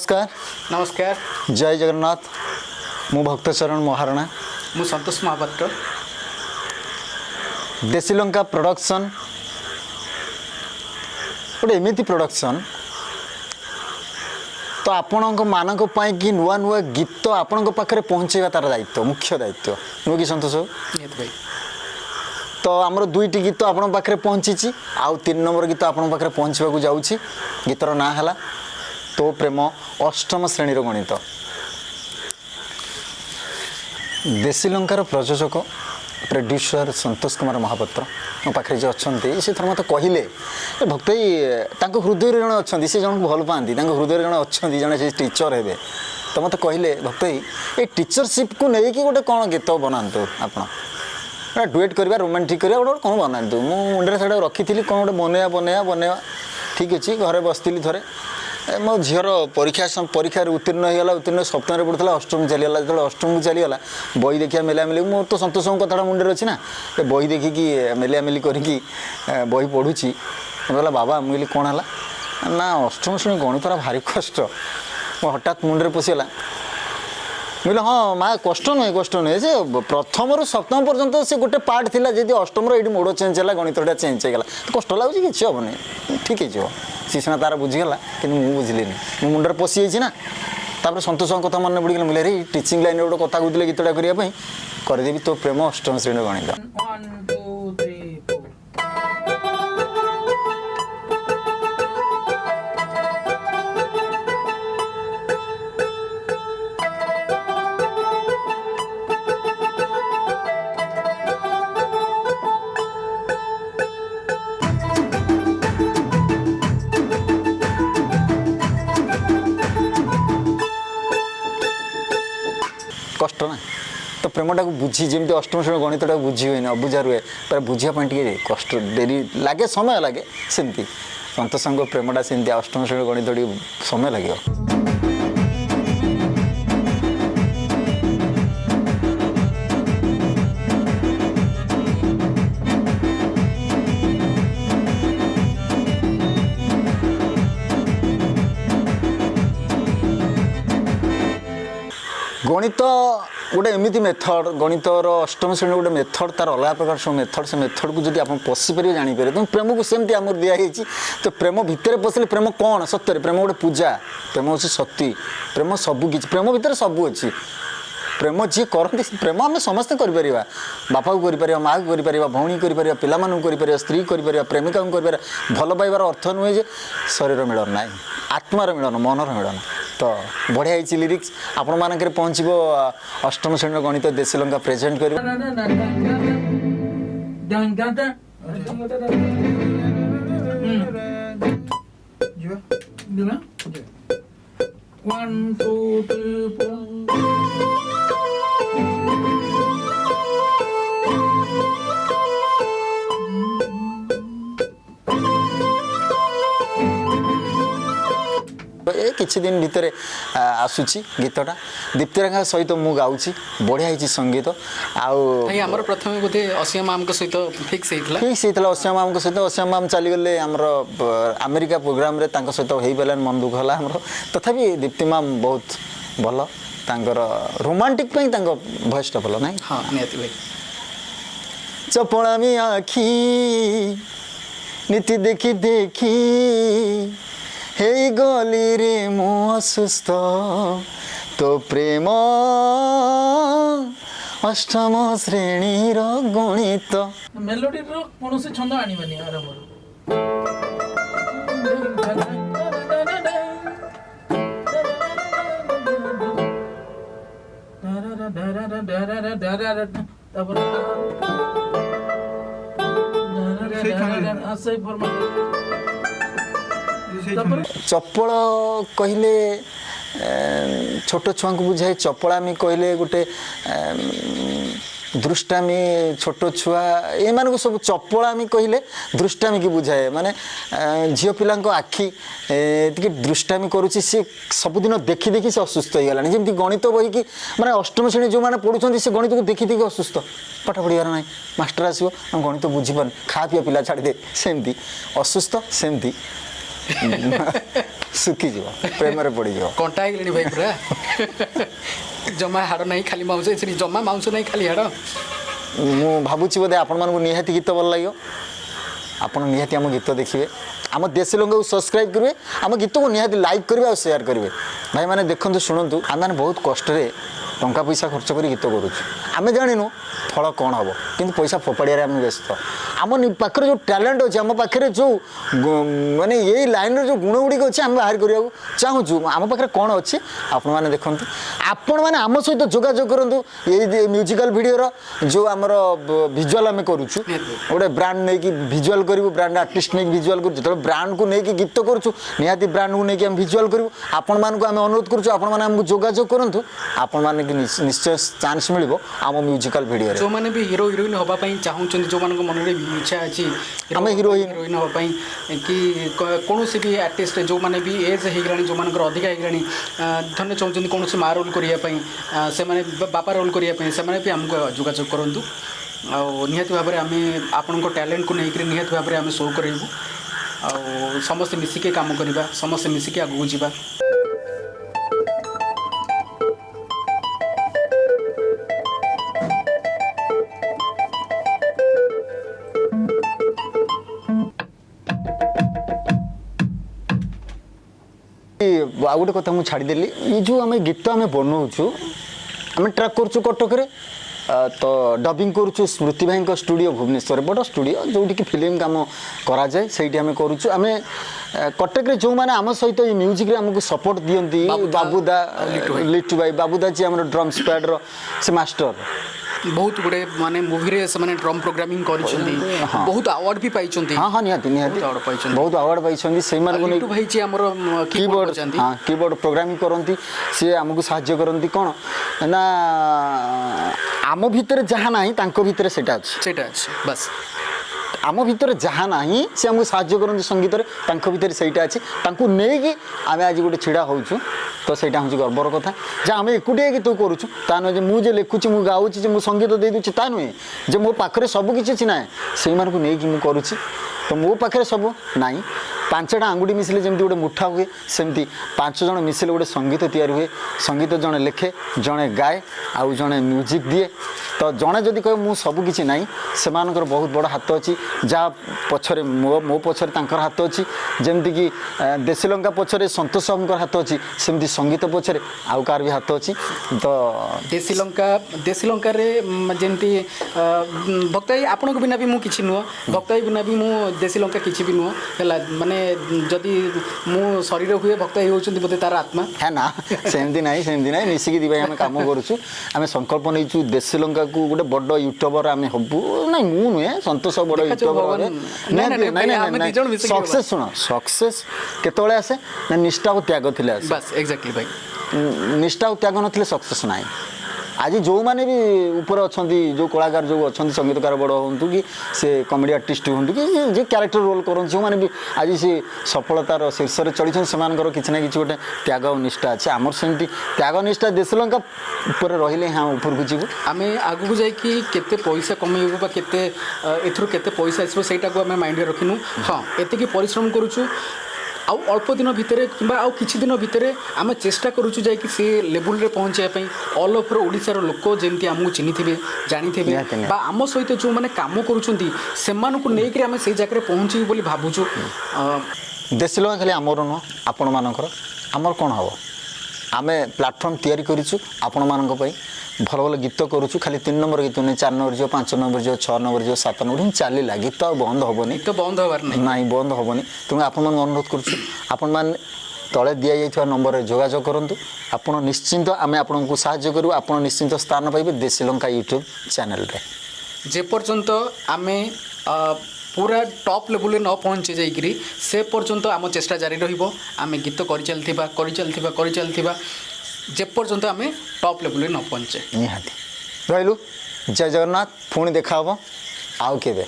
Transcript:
नमस्कार नमस्कार जय जगन्नाथ मु भक्तचरण महारणा मु संतोष महापात्र देशी लंका प्रोडक्शन गोटे एमती प्रोडक्शन तो आपण मानक कि नुआ नुआ गीत आपण पाखे पहुँचेगा तार दायित्व मुख्य दायित्व नुह कि संतोष भाई तो आमर दुईटी गीत आपण पाखे पहुँची आउ 3 नंबर गीत आपण पाखे पहुँचवाक जाऊँगी गीतर ना है तो प्रेम अष्टम श्रेणीर गणित देशी लंकार प्रयोजक प्रोड्यूसर संतोष कुमार महापात्र मो पाखे जे अच्छा से थर मत कहले भक्त हृदय जन अच्छा से जन को भल पाती हृदय जन अच्छा जन से टीचर हे तो मत कहले भक्त ये टीचरशिप को लेकिन गोटे कौन गीत बनातु आप डुएट करवा रोमांटिक करवा गोटे कौन बनातु मुंडे से रखी कौन गोटे बनवा बनवा बनवा ठीक अच्छे घरे बसती थे मो झीर परीक्षा उत्तीर्ण होगा उत्तीर्ण सप्तम पढ़ुला अष्टम चलीगला जो अष्टम को चलीगला बही देखिए मेलामेली मोर तो संतोष कथा मुंडे अच्छी ना बही देखिकी मेलामेली करके बही पढ़ुची कहला बाबा मुझे कौन है ना अष्टम श्रेणी गणितरा भारी कष्ट मो हठात मुंडे पशिगला मुझे हाँ माँ कष्ट नुहे से प्रथम रु सप्तम पर्यंत से गोटे पार्ट थिला जदि अष्टम ये मोड़ चेंज है गणितटा चेंज होगा तो कष्ट लगुच कि हेनी ठीक है सी सीना तार बुझीगला कि मुझे बुझिली मो मुंडे पशि जाइए ना तापर संतोष कथा मन पड़गला मुझे रे टीचिंग लाइन गोटे कथा कहते गीतटा करने करदेवी तो प्रेम अष्टम श्रेणी गणित कष्ट ना तो प्रेमटा को बुझी जमी अष्टम श्रेणी गणितटा बुझी हुए अबुझा रुए पर बुझापी कष्ट डेरी लगे समय लगे सेमती संतोष प्रेमटा सेमती अष्टम श्रेणी गणित समय लगे गणित गोटे एमती मेथड गणितर अष्टम श्रेणी गोटे मेथड तार अलग प्रकार सब मेथड से मेथड को जब आप पशिपारे जापर तुम प्रेम को सेमती आम दिखाई तो प्रेम भितर पशिले प्रेम कौन सत्य प्रेम गोटे पूजा प्रेम हूँ शक्ति प्रेम सबू कि प्रेम भितर सबू अच्छी प्रेम जी करती प्रेम आम समस्ते कर बापा को कर माँ को कर भौणी कर पाला कर स्त्री कर प्रेमिका को कर भल पाइबार अर्थ नुहे जे शरीर मिलन ना आत्मार मिलन मनर मिलन तो बढ़िया ही लिरिक्स आपण मानक पहुँचो अष्टम श्रेणी गणित देशी लंका प्रेजेंट कर किछि दिन भितर आसुची गीतटा दीप्तिरेखा सहित मु गाउची बढ़िया ही संगीत आमर प्रथम बोधे असीम माम सहित फिक्स होता असीम माम सहित असीम माम चलीगले आमर अमेरिका प्रोग्राम रे तांको सहित हो पारान मन दुख है आमर तथापि दीप्ति माम बहुत भल तांकर रोमांटिक भॉइसटा भल ना हाँ निहाती भाई चपलामी आखी नीति देखी देखी हे गली रे मो असुस्थ तो प्रेम अष्टम श्रेणी गणित मेलोडी कौन से छंद आनिबानी आरंभ चपल कहले छोट छुआ को बुझाए चपलामी कहले गोटे दृष्टामी छोट छुआ ये सब चपलामी कहले दृष्टामी की बुझाए माने झील पिला आखि दृष्टामी करुच्ची सी सबुदिन देखी देखी से असुस्थ हो गलानी जमी गणित बही कि माने अष्टम श्रेणी जो मैंने पढ़ुं से गणित को देखी देखी असुस्थ पाठ पढ़ार ना मास्टर आसो गणित बुझीपार खा पीवा पिला छाड़दे सेमती असुस्थ सेमती ଶୁଖିଯିବ ପ୍ରେମରେ ପଡ଼ିଯିବ। କଣ୍ଟା ହେଇଗଲେଣି ଭାଇ ପୁରା ଜମା ହାଡ଼ ନାହିଁ ଖାଲି ମାଉଁସ ଏଥିରେ ଜମା ମାଉଁସ ନାହିଁ ଖାଲି ହାଡ଼। ମୁଁ ଭାବୁଛି ବୋଧେ ଆପଣମାନଙ୍କୁ ନିହାତି ଗୀତ ଭଲ ଲାଗିବ। ଆପଣ ନିହାତି ଆମ ଗୀତ ଦେଖିବେ, ଆମ ଦେଶୀ ଲୋକଙ୍କୁ ସବସ୍କ୍ରାଇବ୍ କରିବେ, ଆମ ଗୀତକୁ ନିହାତି ଲାଇକ୍ କରିବେ ଆଉ ସେୟାର କରିବେ। ଭାଇମାନେ ଦେଖନ୍ତୁ ଶୁଣନ୍ତୁ, ଆମେମାନେ ବହୁତ କଷ୍ଟରେ ଟଙ୍କା ପଇସା ଖର୍ଚ୍ଚ କରି ଗୀତ କରୁଛୁ। ଆମେ ଜାଣିନୁ ଫଳ କ'ଣ ହେବ, କିନ୍ତୁ ପଇସା ଫୋପାଡ଼ିବାରେ ଆମେ ବ୍ୟସ୍ତ। ଆମ ପାଖରେ ଯେଉଁ ଟ୍ୟାଲେଣ୍ଟ ଅଛି, ଆମ ପାଖରେ ଯେଉଁ ମାନେ ଏଇ ଲାଇନ୍ର ଯେଉଁ ଗୁଣ ଗୁଡ଼ିକ ଅଛି ଆମେ ବାହାର କରିବାକୁ ଚାହୁଁଛୁ। ଆମ ପାଖରେ କ'ଣ ଅଛି ଆପଣମାନେ ଦେଖନ୍ତୁ। ଆପଣମାନେ ଆମ ସହିତ ଯୋଗାଯୋଗ କରନ୍ତୁ। ଏଇ ମ୍ୟୁଜିକାଲ୍ ଭିଡ଼ିଓର ଯେଉଁ ଆମର ଭିଜୁଆଲ୍ ଆମେ କରୁଛୁ, ଗୋଟେ ବ୍ରାଣ୍ଡ ନେଇକି ଭିଜୁଆଲ୍ କରିବୁ, ବ୍ରାଣ୍ଡ ଆର୍ଟିଷ୍ଟ ନେଇକି ଭିଜୁଆଲ୍ କରୁଛୁ। ଯେତେବେଳେ ବ୍ରାଣ୍ଡକୁ ନେଇକି ଗୀତ କରୁଛୁ, ନିହାତି ବ୍ରାଣ୍ଡକୁ ନେଇକି ଆମେ ଭିଜୁଆଲ୍ କରିବୁ। ଆପଣମାନଙ୍କୁ ଆମେ ଅନୁରୋଧ କରୁଛୁ, ଆପଣମାନେ ଆମକୁ ଯୋଗାଯୋଗ କରନ୍ତୁ। ଆପଣମାନେ ନିଶ୍ଚୟ ଚାନ୍ସ ମିଳିବ ଆମ ମ୍ୟୁଜିକାଲ୍ ଭିଡ଼ିଓରେ। ଯେଉଁମାନେ ବି ହିରୋ ହିରୋଇନ୍ ହେବା ପାଇଁ ଚାହୁଁଛନ୍ତି, ଯେଉଁମାନଙ୍କ ମନରେ ଇଚ୍ଛା ଅଛି ଆମେ ହିରୋଇନ୍ ହେବା ପାଇଁ, କି କୌଣସି ବି ଆର୍ଟିଷ୍ଟ ଯେଉଁମାନେ ବି ଏଜ୍ ହେଇଗଲାଣି, ଯେଉଁମାନଙ୍କର ଅଧିକା ହେଇଗଲାଣି, ଧନ୍ୟ ଚାହୁଁଛନ୍ତି କୌଣସି ମା ରୋଲ୍ କରିବା ପାଇଁ, ସେମାନେ ବାପା ରୋଲ୍ କରିବା ପାଇଁ, ସେମାନେ ବି ଆମକୁ ଯୋଗାଯୋଗ କରନ୍ତୁ। ଆଉ ନିହାତି ଭାବରେ ଆମେ ଆପଣଙ୍କ ଟ୍ୟାଲେଣ୍ଟକୁ ନେଇକରି ନିହାତି ଭାବରେ ଆମେ ଶୋ କରାଇବୁ। ଆଉ ସମସ୍ତେ ମିଶିକି କାମ କରିବା, ସମସ୍ତେ ମିଶିକି ଆଗକୁ ଯିବା। ଆଉ ଗୋଟେ କଥା ମୁଁ ଛାଡ଼ିଦେଲି, ଏଇ ଯେଉଁ ଆମେ ଗୀତ ଆମେ ବନଉଛୁ, ଆମେ ଟ୍ରାକ୍ କରୁଛୁ କଟକରେ, ତ ଡବିଂ କରୁଛୁ ସ୍ମୃତି ଭାଇଙ୍କ ଷ୍ଟୁଡ଼ିଓ ଭୁବନେଶ୍ୱରରେ, ବଡ଼ ଷ୍ଟୁଡ଼ିଓ ଯେଉଁଠିକି ଫିଲ୍ମ କାମ କରାଯାଏ, ସେଇଠି ଆମେ କରୁଛୁ। ଆମେ କଟକରେ ଯେଉଁମାନେ ଆମ ସହିତ ଏଇ ମ୍ୟୁଜିକ୍ରେ ଆମକୁ ସପୋର୍ଟ ଦିଅନ୍ତି, ବାବୁଦା, ଲିଟୁ ଭାଇ, ବାବୁଦା ଯିଏ ଆମର ଡ୍ରମ୍ସ ପ୍ୟାଡ଼୍ର ସେ ମାଷ୍ଟର, ବହୁତ ଗୁଡ଼େ ମାନେ ମୁଭିରେ ସେମାନେ ଡ୍ରମ୍ ପ୍ରୋଗ୍ରାମିଂ କରିଛନ୍ତି, ବହୁତ ଆୱାର୍ଡ଼ ବି ପାଇଛନ୍ତି। ହଁ ନିହାତି ଆୱାର୍ଡ଼ ପାଇଛନ୍ତି, ବହୁତ ଆୱାର୍ଡ଼ ପାଇଛନ୍ତି। ସେଇମାନଙ୍କୁ ନେଇ ଭାଇ ଯିଏ ଆମର କିବୋର୍ଡ଼ ପ୍ରୋଗ୍ରାମିଂ କରନ୍ତି, ସିଏ ଆମକୁ ସାହାଯ୍ୟ କରନ୍ତି। କ'ଣ ନା ଆମ ଭିତରେ ଯାହା ନାହିଁ ତାଙ୍କ ଭିତରେ ସେଇଟା ଅଛି ବାସ୍। ଆମ ଭିତରେ ଯାହା ନାହିଁ ସେ ଆମକୁ ସାହାଯ୍ୟ କରନ୍ତି ସଙ୍ଗୀତରେ, ତାଙ୍କ ଭିତରେ ସେଇଟା ଅଛି। ତାଙ୍କୁ ନେଇକି ଆମେ ଆଜି ଗୋଟେ ଛିଡ଼ା ହେଉଛୁ, ତ ସେଇଟା ହେଉଛି ଗର୍ବର କଥା ଯେ ଆମେ ଏକୁଟିଆ ଗୀତ କରୁଛୁ। ତା ନୁହେଁ ଯେ ମୁଁ ଯେ ଲେଖୁଛି, ମୁଁ ଗାଉଛି, ଯେ ମୁଁ ସଙ୍ଗୀତ ଦେଇଦେଉଛି, ତା ନୁହେଁ। ଯେ ମୋ ପାଖରେ ସବୁ କିଛି ଅଛି ନାହିଁ, ସେଇମାନଙ୍କୁ ନେଇକି ମୁଁ କରୁଛି। ତ ମୋ ପାଖରେ ସବୁ ନାହିଁ। 5ଟା ଆଙ୍ଗୁଠି ମିଶିଲେ ଯେମିତି ଗୋଟେ ମୁଠା ହୁଏ, ସେମିତି 5 ଜଣ ମିଶିଲେ ଗୋଟେ ସଙ୍ଗୀତ ତିଆରି ହୁଏ। ସଙ୍ଗୀତ ଜଣେ ଲେଖେ, ଜଣେ ଗାଏ, ଆଉ ଜଣେ ମ୍ୟୁଜିକ୍ ଦିଏ। ତ ଜଣେ ଯଦି କହିବ ମୁଁ ସବୁ କିଛି ନାହିଁ, ସେମାନଙ୍କର ବହୁତ ବଡ଼ ହାତ ଅଛି। ଯାହା ପଛରେ ମୋ ପଛରେ ତାଙ୍କର ହାତ ଅଛି। ଯେମିତିକି ଦେଶୀ ଲଙ୍କା ପଛରେ ସନ୍ତୋଷ ବାବୁଙ୍କର ହାତ ଅଛି, ସେମିତି ସଙ୍ଗୀତ ପଛରେ ଆଉ କାହାର ବି ହାତ ଅଛି। ତ ଦେଶୀ ଲଙ୍କାରେ ଯେମିତି ଭକ୍ତ ଭାଇ ଆପଣଙ୍କ ବିନା ବି ମୁଁ କିଛି ନୁହଁ, ଭକ୍ତ ଭାଇ ବିନା ବି ମୁଁ ଦେଶୀ ଲଙ୍କା କିଛି ବି ନୁହଁ ହେଲା। ମାନେ ଯଦି ମୁଁ ଶରୀର ହୁଏ, ଭକ୍ତ ଭାଇ ହେଉଛନ୍ତି ବୋଧେ ତାର ଆତ୍ମା। ନା ସେମିତି ନାହିଁ, ମିଶିକି ଦୁଇ ଭାଇ ଆମେ କାମ କରୁଛୁ। ଆମେ ସଂକଳ୍ପ ନେଇଛୁ ଦେଶୀ ଲଙ୍କାକୁ ଗୋଟେ ବଡ଼ ୟୁଟ୍ୟୁବର ଆମେ ହବୁ। ନାଇଁ ମୁଁ ନୁହେଁ, ସନ୍ତୋଷ ବଡ଼ ୟୁଟ୍ୟୁବର ହେବେ। ସକ୍ସେସ୍ ଶୁଣ, ସକ୍ସେସ୍ କେତେବେଳେ ଆସେ ନା ନିଷ୍ଠା ଓ ତ୍ୟାଗ ଥିଲେ ଆସେ। ବାସ୍ ଏକ୍ଜାକ୍ଟଲି ଭାଇ। ନିଷ୍ଠା ଓ ତ୍ୟାଗ ନଥିଲେ ସକ୍ସେସ୍ ନାହିଁ। ଆଜି ଯେଉଁମାନେ ବି ଉପରେ ଅଛନ୍ତି, ଯେଉଁ କଳାକାର ଯେଉଁ ଅଛନ୍ତି, ସଙ୍ଗୀତକାର ବଡ଼ ହୁଅନ୍ତୁ କି ସେ କମେଡ଼ି ଆର୍ଟିଷ୍ଟ ହୁଅନ୍ତୁ କି ଯେ କ୍ୟାରେକ୍ଟର ରୋଲ୍ କରନ୍ତି, ଯେଉଁମାନେ ବି ଆଜି ସେ ସଫଳତାର ଶୀର୍ଷରେ ଚଳିଛନ୍ତି, ସେମାନଙ୍କର କିଛି ନା କିଛି ଗୋଟେ ତ୍ୟାଗ ଓ ନିଷ୍ଠା ଅଛି। ଆମର ସେମିତି ତ୍ୟାଗ ନିଷ୍ଠା ଦେଶୀ ଲଙ୍କା ଉପରେ ରହିଲେ ହିଁ ଉପରକୁ ଯିବୁ। ଆମେ ଆଗକୁ ଯାଇକି କେତେ ପଇସା କମେଇବୁ ବା କେତେ ଏଥିରୁ କେତେ ପଇସା ଆସିବ ସେଇଟାକୁ ଆମେ ମାଇଣ୍ଡରେ ରଖିନୁ। ହଁ, ଏତିକି ପରିଶ୍ରମ କରୁଛୁ। ଆଉ ଅଳ୍ପ ଦିନ ଭିତରେ କିମ୍ବା ଆଉ କିଛି ଦିନ ଭିତରେ ଆମେ ଚେଷ୍ଟା କରୁଛୁ ଯାଇକି ସେ ଲେବୁଲ୍ରେ ପହଞ୍ଚିବା ପାଇଁ। ଅଲ୍ ଓଭର୍ ଓଡ଼ିଶାର ଲୋକ ଯେମିତି ଆମକୁ ଚିହ୍ନିଥିବେ, ଜାଣିଥିବେ, ବା ଆମ ସହିତ ଯେଉଁମାନେ କାମ କରୁଛନ୍ତି ସେମାନଙ୍କୁ ନେଇକରି ଆମେ ସେଇ ଜାଗାରେ ପହଞ୍ଚିବୁ ବୋଲି ଭାବୁଛୁ। ଦେଶୀ ଲଙ୍କା ଖାଲି ଆମର ନୁହଁ, ଆପଣମାନଙ୍କର। ଆମର କ'ଣ ହେବ, ଆମେ ପ୍ଲାଟଫର୍ମ ତିଆରି କରିଛୁ ଆପଣମାନଙ୍କ ପାଇଁ। ଭଲ ଭଲ ଗୀତ କରୁଛୁ, ଖାଲି 3 ନମ୍ବର ଗୀତ ନୁହେଁ, 4 ନମ୍ବର ଯିବ, 5 ନମ୍ବର ଯିବ, 6 ନମ୍ବର ଯିବ, 7 ନମ୍ବର ହିଁ ଚାଲିଲା। ଗୀତ ଆଉ ବନ୍ଦ ହେବନି, ଗୀତ ବନ୍ଦ ହେବାର ନାହିଁ, ବନ୍ଦ ହେବନି। ତେଣୁ ଆପଣମାନଙ୍କୁ ଅନୁରୋଧ କରୁଛୁ, ଆପଣମାନେ ତଳେ ଦିଆଯାଇଥିବା ନମ୍ବରରେ ଯୋଗାଯୋଗ କରନ୍ତୁ। ଆପଣ ନିଶ୍ଚିନ୍ତ, ଆମେ ଆପଣଙ୍କୁ ସାହାଯ୍ୟ କରିବୁ। ଆପଣ ନିଶ୍ଚିନ୍ତ ସ୍ଥାନ ପାଇବେ ଦେଶୀ ଲଙ୍କା ୟୁଟ୍ୟୁବ୍ ଚ୍ୟାନେଲରେ। ଯେପର୍ଯ୍ୟନ୍ତ ଆମେ ପୁରା ଟପ୍ ଲେବୁଲ୍ରେ ନ ପହଞ୍ଚି ଯାଇକରି ସେ ପର୍ଯ୍ୟନ୍ତ ଆମ ଚେଷ୍ଟା ଜାରି ରହିବ। ଆମେ ଗୀତ କରିଚାଲିଥିବା ଯେପର୍ଯ୍ୟନ୍ତ ଆମେ ଟପ୍ ଲେବୁଲ୍ରେ ନ ପହଞ୍ଚେ। ନିହାତି ରହିଲୁ। ଜୟ ଜଗନ୍ନାଥ। ପୁଣି ଦେଖା ହେବ ଆଉ କେବେ।